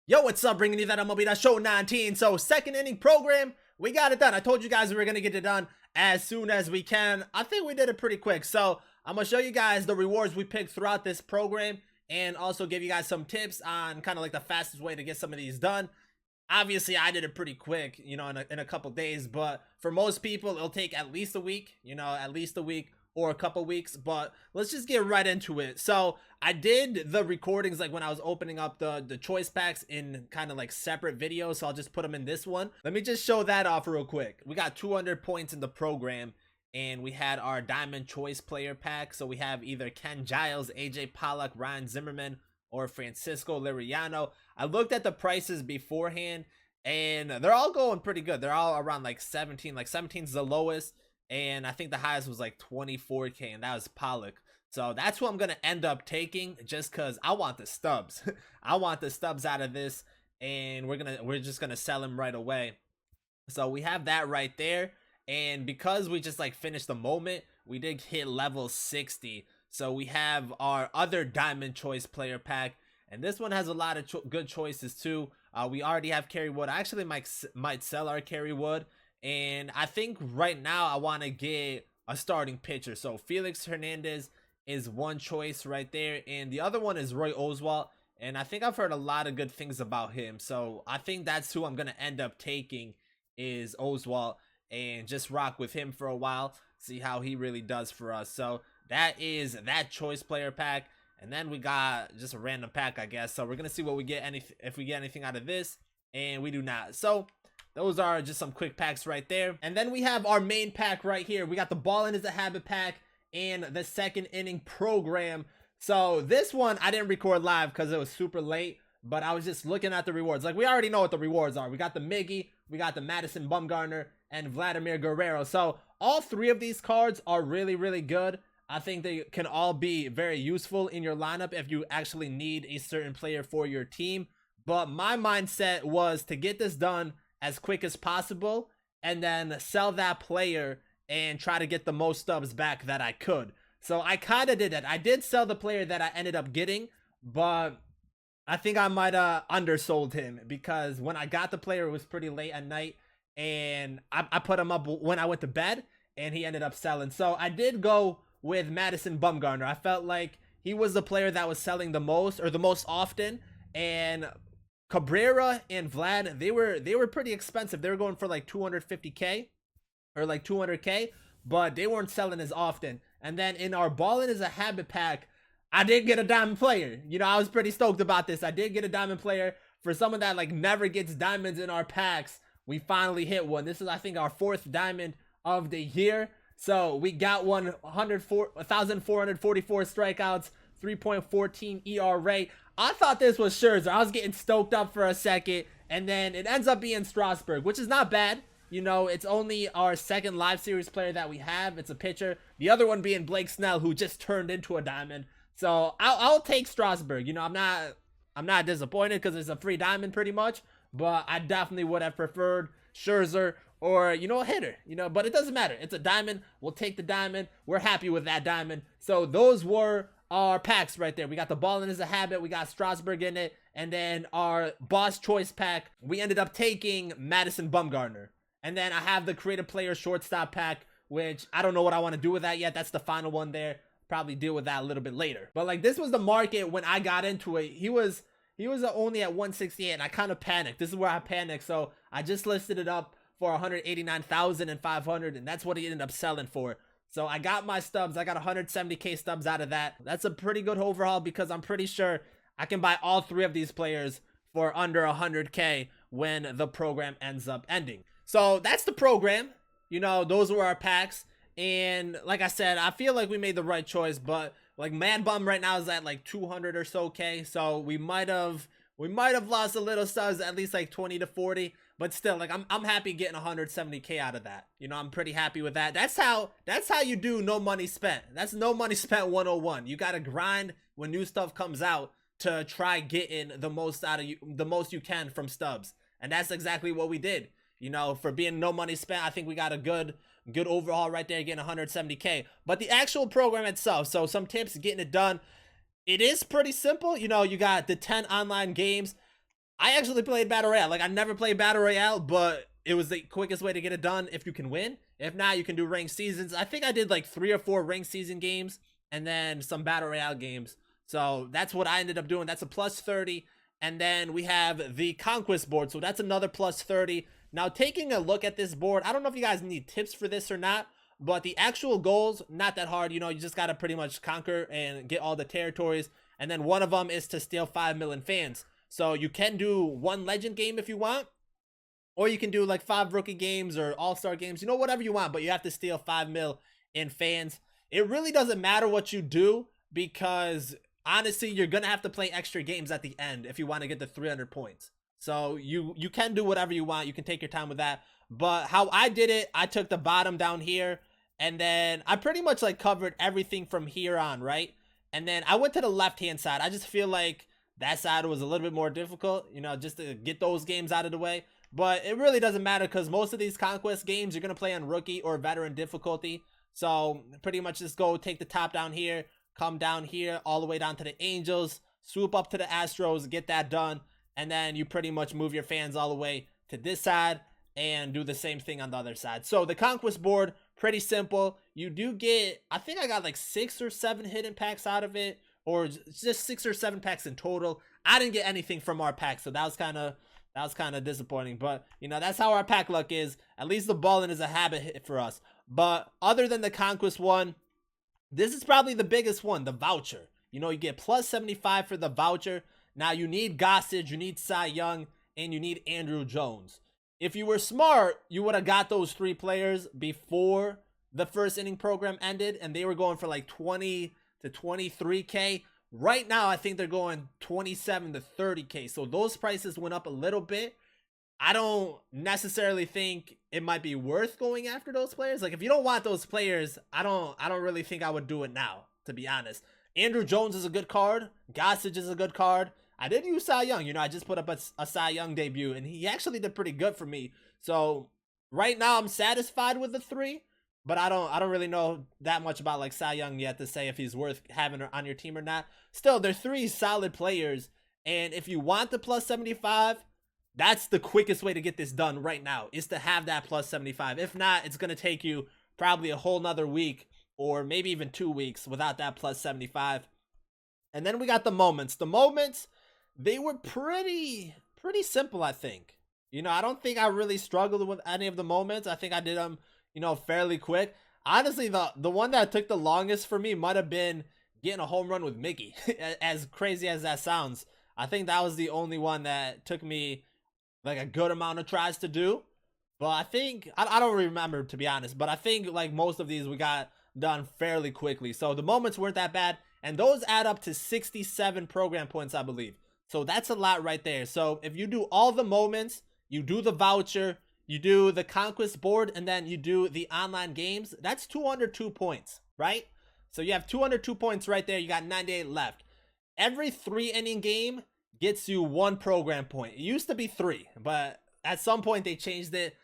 Yo, what's up? Bringing you that MLB Show 19. So, second inning program, we got it done. I told you guys we were going to get it done as soon as we can. I think we did it pretty quick. So, I'm going to show you guys the rewards we picked throughout this program and also give you guys some tips on kind of like the fastest way to get some of these done. Obviously, I did it pretty quick, in a couple days, but for most people, it'll take at least a week, at least a week or a couple weeks. But let's just get right into it. So I did the recordings like when I was opening up the choice packs in kind of like separate videos, so I'll just put them in this one. Let me just show that off real quick. We got 200 points in the program, and we had our diamond choice player pack. So we have either Ken Giles, AJ Pollock, Ryan Zimmerman, or Francisco Liriano. I looked at the prices beforehand, and they're all going pretty good. They're all around like 17. Like 17 is the lowest, and I think the highest was like 24k, and that was Pollock. So that's who I'm gonna end up taking, just because I want the stubs. I want the stubs out of this, and we're just gonna sell him right away. So we have that right there, and because we just like finished the moment, we did hit level 60. So we have our other diamond choice player pack, and this one has a lot of good choices too. We already have Kerry Wood. I actually might sell our Kerry Wood, and I think right now I want to get a starting pitcher. So Felix Hernandez is one choice right there, and the other one is Roy Oswalt, and I think I've heard a lot of good things about him. So I think that's who I'm gonna end up taking, is Oswalt, and just rock with him for a while, see how he really does for us. So that is that choice player pack, and then we got just a random pack, I guess. So we're gonna see what we get, if we get anything out of this, and we do not. So those are just some quick packs right there. And then we have our main pack right here. We got the Ballin' is a Habit pack and the second inning program. So this one I didn't record live because it was super late, but I was just looking at the rewards. Like, we already know what the rewards are. We got the Miggy, we got the Madison Bumgarner, and Vladimir Guerrero. So all three of these cards are really, really good. I think they can all be very useful in your lineup if you actually need a certain player for your team. But my mindset was to get this done as quick as possible and then sell that player and try to get the most stubs back that I could. So I kind of did that. I did sell the player that I ended up getting, but I think I might have undersold him, because when I got the player, it was pretty late at night, and I put him up when I went to bed, and he ended up selling. So I did go with Madison Bumgarner. I felt like he was the player that was selling the most, or the most often, and Cabrera and Vlad, they were pretty expensive. They were going for like 250k or like 200k, but they weren't selling as often. And then in our Ballin' is a Habit pack, I did get a diamond player. I was pretty stoked about this. I did get a diamond player. For someone that like never gets diamonds in our packs, we finally hit one. This is, I think, our 4th diamond of the year. So we got 1,444 strikeouts, 3.14 ERA. I thought this was Scherzer. I was getting stoked up for a second, and then it ends up being Strasburg, which is not bad. It's only our second live series player that we have. It's a pitcher. The other one being Blake Snell, who just turned into a diamond. So I'll take Strasburg. I'm not disappointed because it's a free diamond pretty much, but I definitely would have preferred Scherzer or a hitter. But it doesn't matter. It's a diamond. We'll take the diamond. We're happy with that diamond. So those were our packs right there. We got the Ballin' is a Habit. We got Strasburg in it, and then our boss choice pack, we ended up taking Madison Bumgarner. And then I have the creative player shortstop pack, which I don't know what I want to do with that yet. That's the final one there. Probably deal with that a little bit later. But like, this was the market when I got into it. He was only at 168, and I kind of panicked. This is where I panicked. So I just listed it up for 189,500, and that's what he ended up selling for. So I got my stubs. I got 170k stubs out of that. That's a pretty good overhaul, because I'm pretty sure I can buy all three of these players for under 100k when the program ends up ending. So that's the program. Those were our packs. And like I said, I feel like we made the right choice, but like Mad Bum right now is at like 200 or so k. So we might have lost a little stubs, at least like 20 to 40, but still, like, I'm happy getting 170k out of that. I'm pretty happy with that. That's how you do no money spent. That's no money spent 101. You got to grind when new stuff comes out to try getting the most you can from stubs. And that's exactly what we did. For being no money spent, I think we got a good overhaul right there, getting 170k. But the actual program itself, so some tips getting it done. It is pretty simple. You got the 10 online games. I actually played Battle Royale. Like, I never played Battle Royale, but it was the quickest way to get it done if you can win. If not, you can do ranked seasons. I think I did like 3 or 4 ranked season games and then some Battle Royale games. So that's what I ended up doing. That's a plus 30. And then we have the Conquest board. So that's another plus 30. Now, taking a look at this board, I don't know if you guys need tips for this or not, but the actual goals, not that hard. You know, you just got to pretty much conquer and get all the territories. And then one of them is to steal 5 million fans. So you can do 1 legend game if you want, or you can do like 5 rookie games or all-star games, you know, whatever you want, but you have to steal 5 mil in fans. It really doesn't matter what you do because honestly, you're going to have to play extra games at the end if you want to get the 300 points. So you can do whatever you want. You can take your time with that. But how I did it, I took the bottom down here and then I pretty much like covered everything from here on, right? And then I went to the left-hand side. I just feel like that side was a little bit more difficult, you know, just to get those games out of the way. But it really doesn't matter because most of these Conquest games, you're going to play on rookie or veteran difficulty. So pretty much just go take the top down here, come down here, all the way down to the Angels, swoop up to the Astros, get that done. And then you pretty much move your fans all the way to this side and do the same thing on the other side. So the Conquest board, pretty simple. You do get, I think I got like 6 or 7 hidden packs out of it, or just 6 or 7 packs in total. I didn't get anything from our pack, so that was kind of disappointing. But you know, that's how our pack luck is. At least the balling is a habit hit for us. But other than the Conquest one, this is probably the biggest one, the voucher. You know, you get plus 75 for the voucher. Now you need Gossage, you need Cy Young, and you need Andrew Jones. If you were smart, you would have got those 3 players before the first inning program ended, and they were going for like 20 to 23K. Right now, I think they're going 27 to 30K. So those prices went up a little bit. I don't necessarily think it might be worth going after those players. Like, if you don't want those players, I don't really think I would do it now, to be honest. Andrew Jones is a good card. Gossage is a good card. I did use Cy Young. You know, I just put up a Cy Young debut, and he actually did pretty good for me. So right now, I'm satisfied with the 3. But I don't really know that much about like Cy Young yet to say if he's worth having on your team or not. Still, they're 3 solid players. And if you want the plus 75, that's the quickest way to get this done right now, is to have that plus 75. If not, it's going to take you probably a whole nother week or maybe even 2 weeks without that plus 75. And then we got the moments. The moments, they were pretty simple, I think. You know, I don't think I really struggled with any of the moments. I think I did them, you know, fairly quick. Honestly, the one that took the longest for me might have been getting a home run with Mickey. As crazy as that sounds, I think that was the only one that took me like a good amount of tries to do. But I think, I don't remember, to be honest, but I think like most of these we got done fairly quickly. So the moments weren't that bad, and those add up to 67 program points, I believe. So that's a lot right there. So if you do all the moments, you do the voucher, you do the Conquest board, and then you do the online games, that's 202 points, right? So you have 202 points right there. You got 98 left. Every 3 inning game gets you 1 program point. It used to be 3, but at some point they changed it.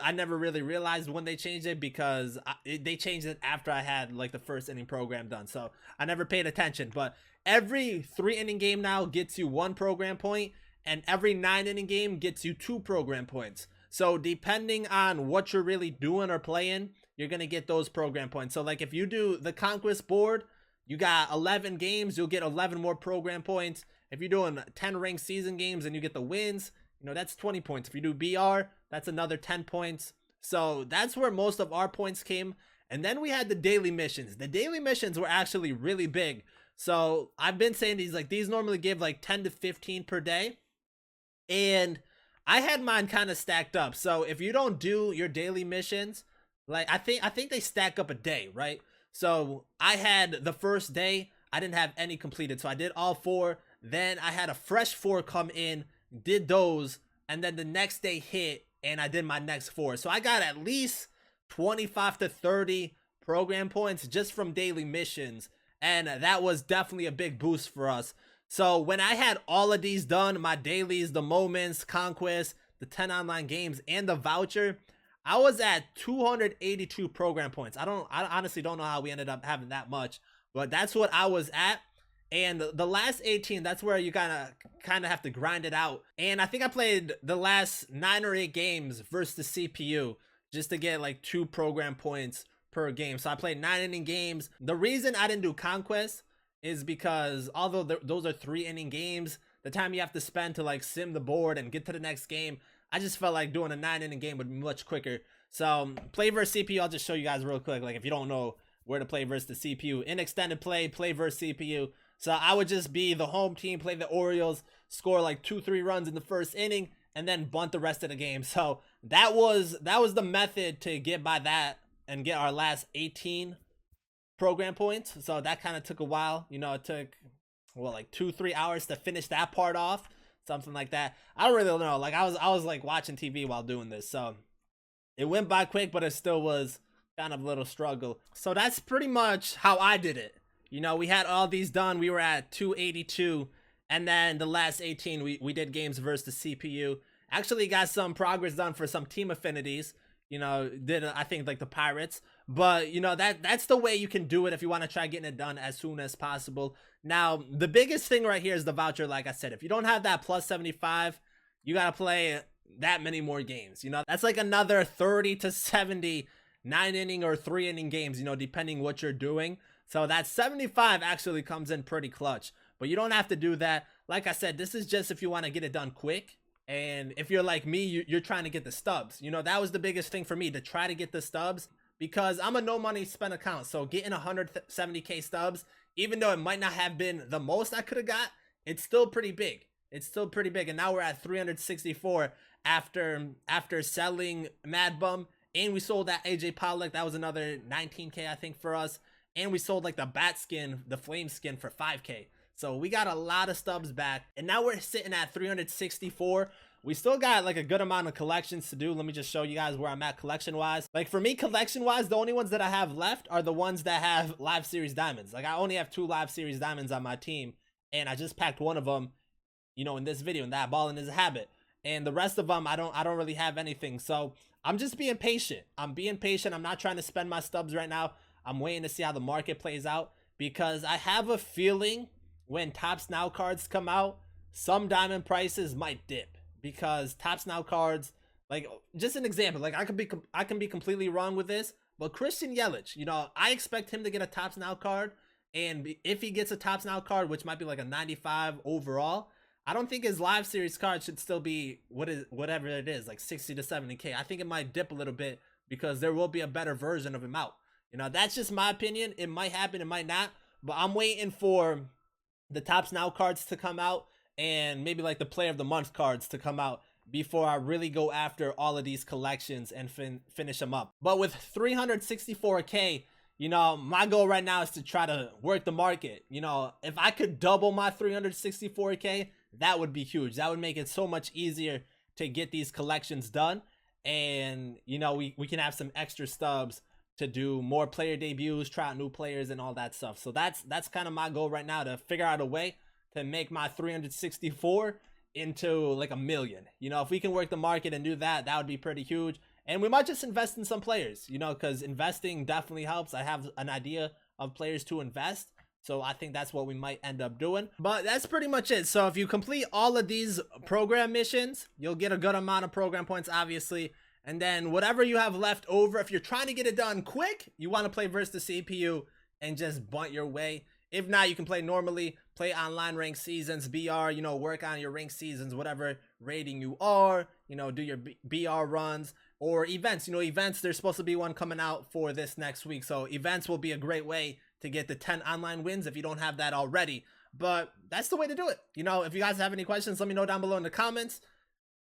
I never really realized when they changed it because they changed it after I had like the first inning program done. So I never paid attention, but every 3 inning game now gets you 1 program point, and every 9 inning game gets you 2 program points. So depending on what you're really doing or playing, you're going to get those program points. So like if you do the Conquest board, you got 11 games, you'll get 11 more program points. If you're doing 10 ranked season games and you get the wins, you know, that's 20 points. If you do BR, that's another 10 points. So that's where most of our points came. And then we had the daily missions. The daily missions were actually really big. So I've been saying these normally give like 10 to 15 per day. And I had mine kind of stacked up. So if you don't do your daily missions, like I think they stack up a day, right? So I had the first day, I didn't have any completed. So I did all 4. Then I had a fresh 4 come in, did those, and then the next day hit and I did my next 4. So I got at least 25 to 30 program points just from daily missions. And that was definitely a big boost for us. So when I had all of these done, my dailies, the moments, Conquest, the 10 online games, and the voucher, I was at 282 program points. I honestly don't know how we ended up having that much, but that's what I was at. And the last 18, that's where you kind of have to grind it out. And I think I played the last 9 or 8 games versus the CPU just to get like 2 program points per game. So I played 9 inning games. The reason I didn't do Conquest is because although those are 3 inning games, the time you have to spend to like sim the board and get to the next game, I just felt like doing a 9 inning game would be much quicker. So play versus CPU, I'll just show you guys real quick. Like if you don't know where to play versus the CPU, in extended play versus CPU. So I would just be the home team, play the Orioles, score like 2-3 runs in the first inning, and then bunt the rest of the game. So that was the method to get by that and get our last 18 program points. So that kind of took a while. You know, it took like 2-3 hours to finish that part off, something like that. I don't really know. Like I was like watching TV while doing this, so it went by quick, but it still was kind of a little struggle. So that's pretty much how I did it. You know, we had all these done. We were at 282, and then the last 18, we did games versus the CPU. Actually got some progress done for some team affinities. You know, did I think like the Pirates, but you know that's the way you can do it if you want to try getting it done as soon as possible. Now, the biggest thing right here is the voucher. Like I said, if you don't have that plus 75, you got to play that many more games. You know, that's like another 30 to 70 9 inning or 3 inning games, you know, depending what you're doing. So that 75 actually comes in pretty clutch, but you don't have to do that. Like I said, this is just if you want to get it done quick. And if you're like me, you're trying to get the stubs. You know, that was the biggest thing for me, to try to get the stubs, because I'm a no money spent account. So getting 170K stubs, even though it might not have been the most I could have got, it's still pretty big. It's still pretty big. And now we're at 364 after selling Mad Bum. And we sold that AJ Pollock. That was another 19K, I think, for us. And we sold like the bat skin, the flame skin, for 5K. So we got a lot of stubs back. And now we're sitting at 364. We still got like a good amount of collections to do. Let me just show you guys where I'm at collection wise. Like for me, collection wise, the only ones that I have left are the ones that have live series diamonds. Like I only have 2 live series diamonds on my team. And I just packed one of them, you know, in this video, and that balling is a habit. And the rest of them, I don't really have anything. So I'm just being patient. I'm being patient. I'm not trying to spend my stubs right now. I'm waiting to see how the market plays out, because I have a feeling when Topps Now cards come out, some diamond prices might dip, because Topps Now cards, like just an example, like I can be completely wrong with this, but Christian Yelich, you know, I expect him to get a Topps Now card, and if he gets a Topps Now card, which might be like a 95 overall, I don't think his live series card should still be whatever it is, like 60 to 70K. I think it might dip a little bit because there will be a better version of him out. You know, that's just my opinion. It might happen, it might not, but I'm waiting for the Topps Now cards to come out and maybe like the Player of the Month cards to come out before I really go after all of these collections and finish them up. But with 364K, you know, my goal right now is to try to work the market. You know, if I could double my 364K, that would be huge. That would make it so much easier to get these collections done. And, you know, we can have some extra stubs to do more player debuts, try out new players and all that stuff. So that's kind of my goal right now, to figure out a way to make my 364 into like 1 million. You know, if we can work the market and do that, that would be pretty huge. And we might just invest in some players, you know, because investing definitely helps. I have an idea of players to invest, so I think that's what we might end up doing. But that's pretty much it. So if you complete all of these program missions, you'll get a good amount of program points, obviously. And then whatever you have left over, if you're trying to get it done quick, you want to play versus the CPU and just bunt your way. If not, you can play normally, play online ranked seasons, BR, you know, work on your ranked seasons, whatever rating you are, you know, do your BR runs or events. You know, events, there's supposed to be one coming out for this next week. So events will be a great way to get the 10 online wins if you don't have that already. But that's the way to do it. You know, if you guys have any questions, let me know down below in the comments.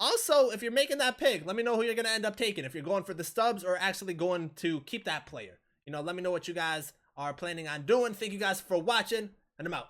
Also, if you're making that pick, let me know who you're going to end up taking. If you're going for the stubs or actually going to keep that player. You know, let me know what you guys are planning on doing. Thank you guys for watching, and I'm out.